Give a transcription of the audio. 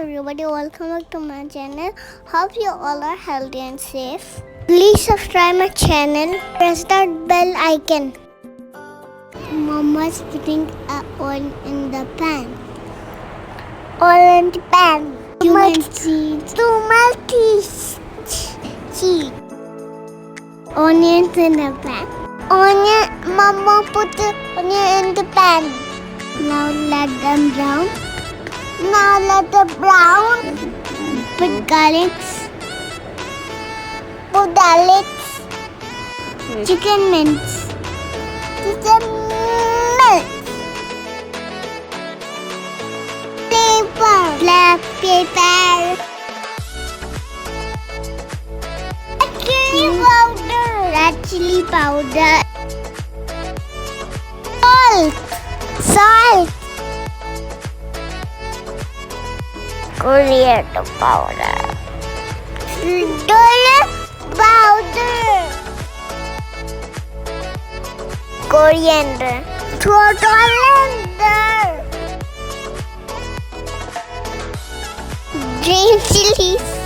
everybody, welcome back to my channel. Hope you all are healthy and safe. Please subscribe my channel. Press that bell icon. Mama's putting oil in the pan. Oil in the pan. Too much cheese. Cheese. Onions in the pan. Mama put the onion in the pan. Now let them brown. Now let them brown. Put garlics. Put garlics. Chicken mince. Chicken mince. Black pepper. Chili powder. Red chili powder. Salt. Coriander powder. Coriander. Green chilies.